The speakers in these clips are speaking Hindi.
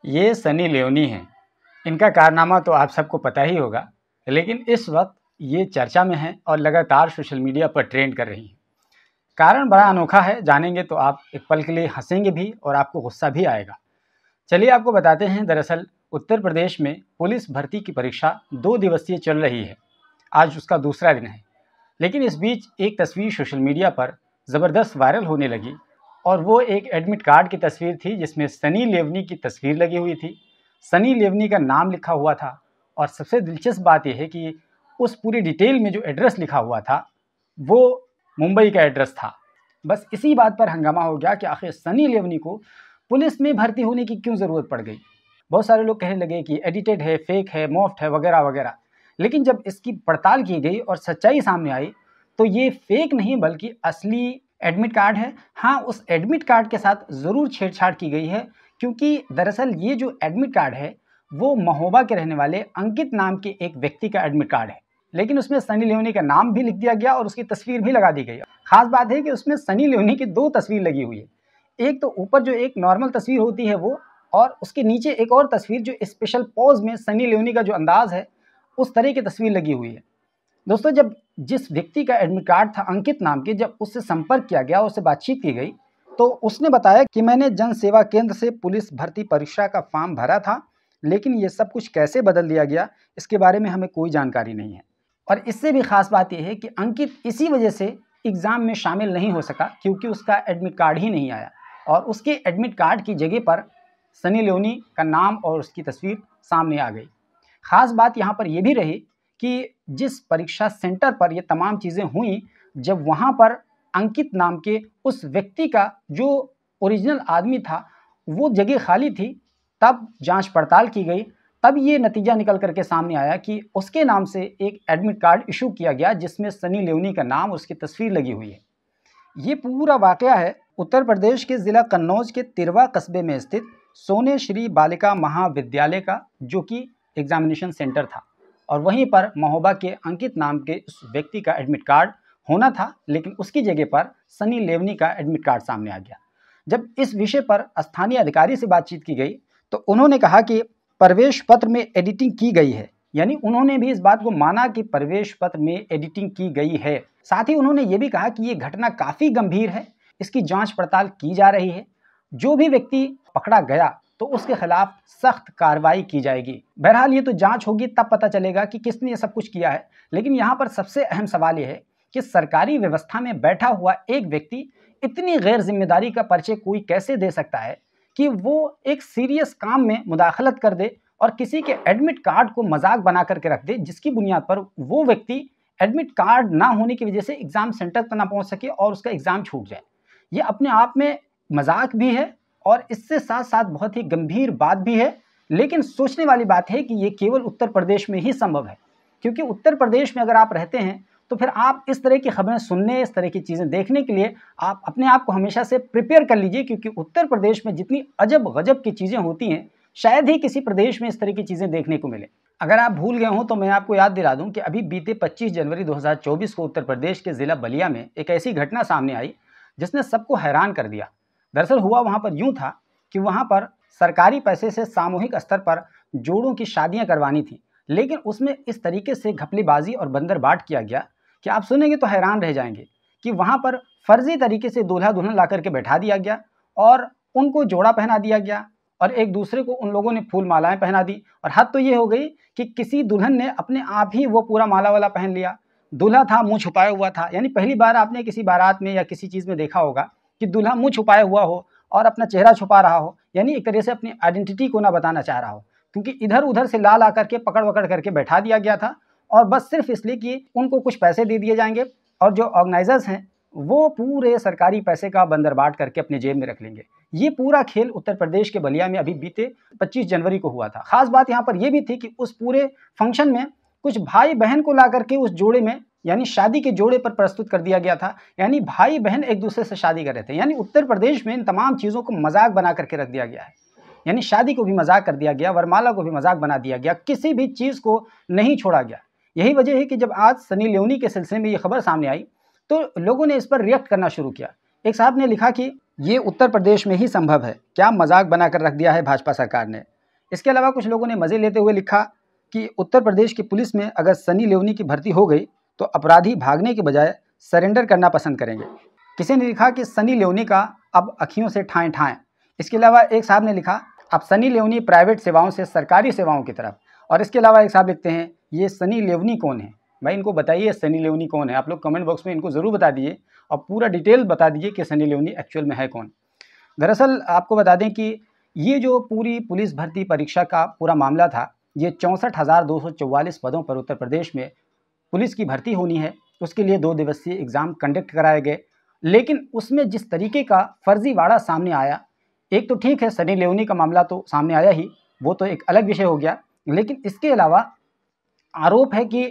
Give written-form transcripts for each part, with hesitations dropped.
ये सनी लियोनी हैं। इनका कारनामा तो आप सबको पता ही होगा, लेकिन इस वक्त ये चर्चा में हैं और लगातार सोशल मीडिया पर ट्रेंड कर रही हैं। कारण बड़ा अनोखा है, जानेंगे तो आप एक पल के लिए हंसेंगे भी और आपको गुस्सा भी आएगा। चलिए आपको बताते हैं। दरअसल उत्तर प्रदेश में पुलिस भर्ती की परीक्षा 2 दिवसीय चल रही है। आज उसका दूसरा दिन है, लेकिन इस बीच एक तस्वीर सोशल मीडिया पर ज़बरदस्त वायरल होने लगी और वो एक एडमिट कार्ड की तस्वीर थी जिसमें सनी लियोनी की तस्वीर लगी हुई थी। सनी लियोनी का नाम लिखा हुआ था और सबसे दिलचस्प बात यह है कि उस पूरी डिटेल में जो एड्रेस लिखा हुआ था वो मुंबई का एड्रेस था। बस इसी बात पर हंगामा हो गया कि आखिर सनी लियोनी को पुलिस में भर्ती होने की क्यों ज़रूरत पड़ गई। बहुत सारे लोग कहने लगे कि एडिटेड है, फेक है, मोफ्ट है, वगैरह वगैरह। लेकिन जब इसकी पड़ताल की गई और सच्चाई सामने आई तो ये फेक नहीं बल्कि असली एडमिट कार्ड है। हाँ, उस एडमिट कार्ड के साथ ज़रूर छेड़छाड़ की गई है, क्योंकि दरअसल ये जो एडमिट कार्ड है वो महोबा के रहने वाले अंकित नाम के एक व्यक्ति का एडमिट कार्ड है, लेकिन उसमें सनी लियोनी का नाम भी लिख दिया गया और उसकी तस्वीर भी लगा दी गई। खास बात है कि उसमें सनी लियोनी की 2 तस्वीर लगी हुई है। एक तो ऊपर जो एक नॉर्मल तस्वीर होती है वो, और उसके नीचे एक और तस्वीर जो स्पेशल पोज में सनी लियोनी का जो अंदाज है उस तरह की तस्वीर लगी हुई है। दोस्तों, जब जिस व्यक्ति का एडमिट कार्ड था अंकित नाम के, जब उससे संपर्क किया गया, उससे बातचीत की गई, तो उसने बताया कि मैंने जन सेवा केंद्र से पुलिस भर्ती परीक्षा का फॉर्म भरा था, लेकिन ये सब कुछ कैसे बदल दिया गया इसके बारे में हमें कोई जानकारी नहीं है। और इससे भी खास बात यह है कि अंकित इसी वजह से एग्ज़ाम में शामिल नहीं हो सका, क्योंकि उसका एडमिट कार्ड ही नहीं आया और उसके एडमिट कार्ड की जगह पर सनी लियोनी का नाम और उसकी तस्वीर सामने आ गई। खास बात यहाँ पर यह भी रही कि जिस परीक्षा सेंटर पर ये तमाम चीज़ें हुई, जब वहाँ पर अंकित नाम के उस व्यक्ति का जो ओरिजिनल आदमी था वो जगह खाली थी, तब जांच पड़ताल की गई, तब ये नतीजा निकल करके सामने आया कि उसके नाम से एक एडमिट कार्ड इशू किया गया जिसमें सनी लियोनी का नाम और उसकी तस्वीर लगी हुई है। ये पूरा वाकया है उत्तर प्रदेश के ज़िला कन्नौज के तिरवा कस्बे में स्थित सोने श्री बालिका महाविद्यालय का, जो कि एग्जामिनेशन सेंटर था, और वहीं पर महोबा के अंकित नाम के उस व्यक्ति का एडमिट कार्ड होना था, लेकिन उसकी जगह पर सनी लियोनी का एडमिट कार्ड सामने आ गया। जब इस विषय पर स्थानीय अधिकारी से बातचीत की गई तो उन्होंने कहा कि प्रवेश पत्र में एडिटिंग की गई है, यानी उन्होंने भी इस बात को माना कि प्रवेश पत्र में एडिटिंग की गई है। साथ ही उन्होंने ये भी कहा कि ये घटना काफ़ी गंभीर है, इसकी जांच पड़ताल की जा रही है, जो भी व्यक्ति पकड़ा गया तो उसके खिलाफ सख्त कार्रवाई की जाएगी। बहरहाल ये तो जांच होगी, तब पता चलेगा कि किसने ये सब कुछ किया है। लेकिन यहाँ पर सबसे अहम सवाल ये है कि सरकारी व्यवस्था में बैठा हुआ एक व्यक्ति इतनी गैर जिम्मेदारी का परिचय कोई कैसे दे सकता है कि वो एक सीरियस काम में मुदाखलत कर दे और किसी के एडमिट कार्ड को मजाक बना करके रख दे, जिसकी बुनियाद पर वो व्यक्ति एडमिट कार्ड ना होने की वजह से एग्ज़ाम सेंटर तक ना पहुंच सके और उसका एग्ज़ाम छूट जाए। ये अपने आप में मजाक भी है और इससे साथ साथ बहुत ही गंभीर बात भी है। लेकिन सोचने वाली बात है कि ये केवल उत्तर प्रदेश में ही संभव है, क्योंकि उत्तर प्रदेश में अगर आप रहते हैं तो फिर आप इस तरह की खबरें सुनने, इस तरह की चीज़ें देखने के लिए आप अपने आप को हमेशा से प्रिपेयर कर लीजिए, क्योंकि उत्तर प्रदेश में जितनी अजब गजब की चीज़ें होती हैं शायद ही किसी प्रदेश में इस तरह की चीज़ें देखने को मिले। अगर आप भूल गए हों तो मैं आपको याद दिला दूं कि अभी बीते 25 जनवरी 2024 को उत्तर प्रदेश के ज़िला बलिया में एक ऐसी घटना सामने आई जिसने सबको हैरान कर दिया। दरअसल हुआ वहाँ पर यूँ था कि वहाँ पर सरकारी पैसे से सामूहिक स्तर पर जोड़ों की शादियाँ करवानी थी, लेकिन उसमें इस तरीके से घपलेबाजी और बंदरबाट किया गया कि आप सुनेंगे तो हैरान रह जाएंगे कि वहाँ पर फर्जी तरीके से दूल्हा दुल्हन ला करके बैठा दिया गया और उनको जोड़ा पहना दिया गया और एक दूसरे को उन लोगों ने फूल मालाएं पहना दी। और हद तो ये हो गई कि किसी दुल्हन ने अपने आप ही वो पूरा माला वाला पहन लिया। दूल्हा था मुंह छुपाया हुआ था, यानी पहली बार आपने किसी बारात में या किसी चीज़ में देखा होगा कि दूल्हा मुंह छुपाया हुआ हो और अपना चेहरा छुपा रहा हो, यानी एक तरह से अपनी आइडेंटिटी को ना बताना चाह रहा हो, क्योंकि इधर उधर से ला करके पकड़ वकड़ करके बैठा दिया गया था और बस सिर्फ इसलिए कि उनको कुछ पैसे दे दिए जाएंगे और जो ऑर्गेनाइजर्स हैं वो पूरे सरकारी पैसे का बंदरबाट करके अपने जेब में रख लेंगे। ये पूरा खेल उत्तर प्रदेश के बलिया में अभी बीते 25 जनवरी को हुआ था। खास बात यहाँ पर यह भी थी कि उस पूरे फंक्शन में कुछ भाई बहन को ला करके उस जोड़े में, यानी शादी के जोड़े पर प्रस्तुत कर दिया गया था, यानी भाई बहन एक दूसरे से शादी कर रहे थे। यानी उत्तर प्रदेश में इन तमाम चीज़ों को मजाक बना करके रख दिया गया है, यानी शादी को भी मजाक कर दिया गया, वरमाला को भी मजाक बना दिया गया, किसी भी चीज़ को नहीं छोड़ा गया। यही वजह है कि जब आज सनी लियोनी के सिलसिले में ये खबर सामने आई तो लोगों ने इस पर रिएक्ट करना शुरू किया। एक साहब ने लिखा कि ये उत्तर प्रदेश में ही संभव है, क्या मजाक बनाकर रख दिया है भाजपा सरकार ने। इसके अलावा कुछ लोगों ने मज़े लेते हुए लिखा कि उत्तर प्रदेश की पुलिस में अगर सनी लियोनी की भर्ती हो गई तो अपराधी भागने के बजाय सरेंडर करना पसंद करेंगे। किसी ने लिखा कि सनी लियोनी का अब अखियों से ठाएं ठाएं। इसके अलावा एक साहब ने लिखा अब सनी लियोनी प्राइवेट सेवाओं से सरकारी सेवाओं की तरफ। और इसके अलावा एक साहब लिखते हैं ये सनी लियोनी कौन है? भाई इनको बताइए सनी लियोनी कौन है। आप लोग कमेंट बॉक्स में इनको ज़रूर बता दीजिए और पूरा डिटेल बता दीजिए कि सनी लियोनी एक्चुअल में है कौन। दरअसल आपको बता दें कि ये जो पूरी पुलिस भर्ती परीक्षा का पूरा मामला था, ये 64,244 पदों पर उत्तर प्रदेश में पुलिस की भर्ती होनी है। उसके लिए 2 दिवसीय एग्ज़ाम कंडक्ट कराए गए, लेकिन उसमें जिस तरीके का फर्जीवाड़ा सामने आया, एक तो ठीक है सनी लियोनी का मामला तो सामने आया ही, वो तो एक अलग विषय हो गया, लेकिन इसके अलावा आरोप है कि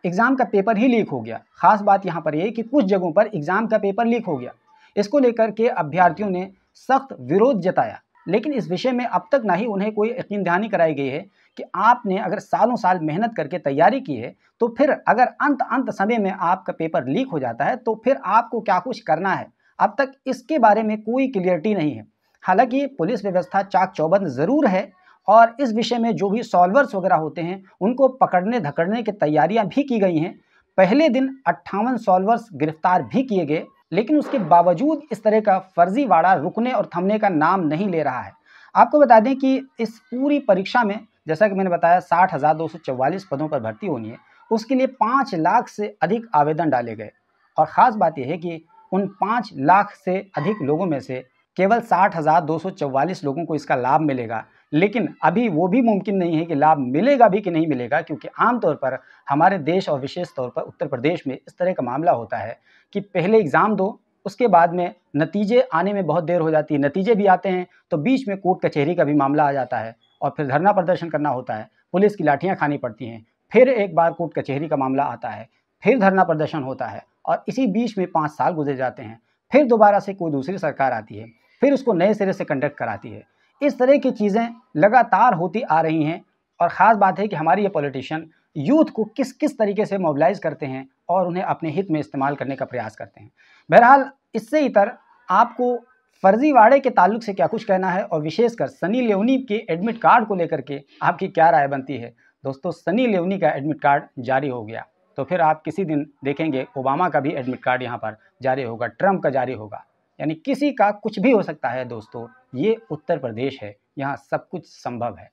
एग्ज़ाम का पेपर ही लीक हो गया। ख़ास बात यहाँ पर ये कि कुछ जगहों पर एग्ज़ाम का पेपर लीक हो गया। इसको लेकर के अभ्यर्थियों ने सख्त विरोध जताया, लेकिन इस विषय में अब तक ना ही उन्हें कोई यकीन दहानी कराई गई है कि आपने अगर सालों साल मेहनत करके तैयारी की है, तो फिर अगर अंत समय में आपका पेपर लीक हो जाता है तो फिर आपको क्या कुछ करना है। अब तक इसके बारे में कोई क्लियरिटी नहीं है। हालांकि पुलिस व्यवस्था चाक चौबंद ज़रूर है और इस विषय में जो भी सॉल्वर्स वगैरह होते हैं उनको पकड़ने धकड़ने की तैयारियां भी की गई हैं। पहले दिन 58 सॉल्वर्स गिरफ्तार भी किए गए, लेकिन उसके बावजूद इस तरह का फर्जीवाड़ा रुकने और थमने का नाम नहीं ले रहा है। आपको बता दें कि इस पूरी परीक्षा में जैसा कि मैंने बताया 60,244 पदों पर भर्ती होनी है। उसके लिए 5 लाख से अधिक आवेदन डाले गए और ख़ास बात यह है कि उन 5 लाख से अधिक लोगों में से केवल 60,244 लोगों को इसका लाभ मिलेगा। लेकिन अभी वो भी मुमकिन नहीं है कि लाभ मिलेगा भी कि नहीं मिलेगा, क्योंकि आमतौर पर हमारे देश और विशेष तौर पर उत्तर प्रदेश में इस तरह का मामला होता है कि पहले एग्ज़ाम दो, उसके बाद में नतीजे आने में बहुत देर हो जाती है। नतीजे भी आते हैं तो बीच में कोर्ट कचहरी का भी मामला आ जाता है और फिर धरना प्रदर्शन करना होता है, पुलिस की लाठियाँ खानी पड़ती हैं, फिर एक बार कोर्ट कचहरी का मामला आता है, फिर धरना प्रदर्शन होता है और इसी बीच में 5 साल गुजर जाते हैं। फिर दोबारा से कोई दूसरी सरकार आती है, फिर उसको नए सिरे से कंडक्ट कराती है। इस तरह की चीज़ें लगातार होती आ रही हैं और ख़ास बात है कि हमारे ये पॉलिटिशियन यूथ को किस किस तरीके से मोबिलाइज़ करते हैं और उन्हें अपने हित में इस्तेमाल करने का प्रयास करते हैं। बहरहाल इससे इतर आपको फर्जीवाड़े के ताल्लुक से क्या कुछ कहना है और विशेषकर सनी लियोनी के एडमिट कार्ड को लेकर के आपकी क्या राय बनती है? दोस्तों सनी लियोनी का एडमिट कार्ड जारी हो गया, तो फिर आप किसी दिन देखेंगे ओबामा का भी एडमिट कार्ड यहाँ पर जारी होगा, ट्रंप का जारी होगा, यानी किसी का कुछ भी हो सकता है। दोस्तों ये उत्तर प्रदेश है, यहाँ सब कुछ संभव है।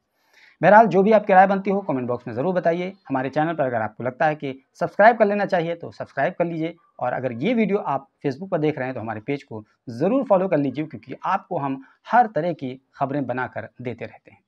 बहरहाल जो भी आपकी राय बनती हो कमेंट बॉक्स में ज़रूर बताइए। हमारे चैनल पर अगर आपको लगता है कि सब्सक्राइब कर लेना चाहिए तो सब्सक्राइब कर लीजिए, और अगर ये वीडियो आप फेसबुक पर देख रहे हैं तो हमारे पेज को ज़रूर फॉलो कर लीजिए, क्योंकि आपको हम हर तरह की खबरें बनाकर देते रहते हैं।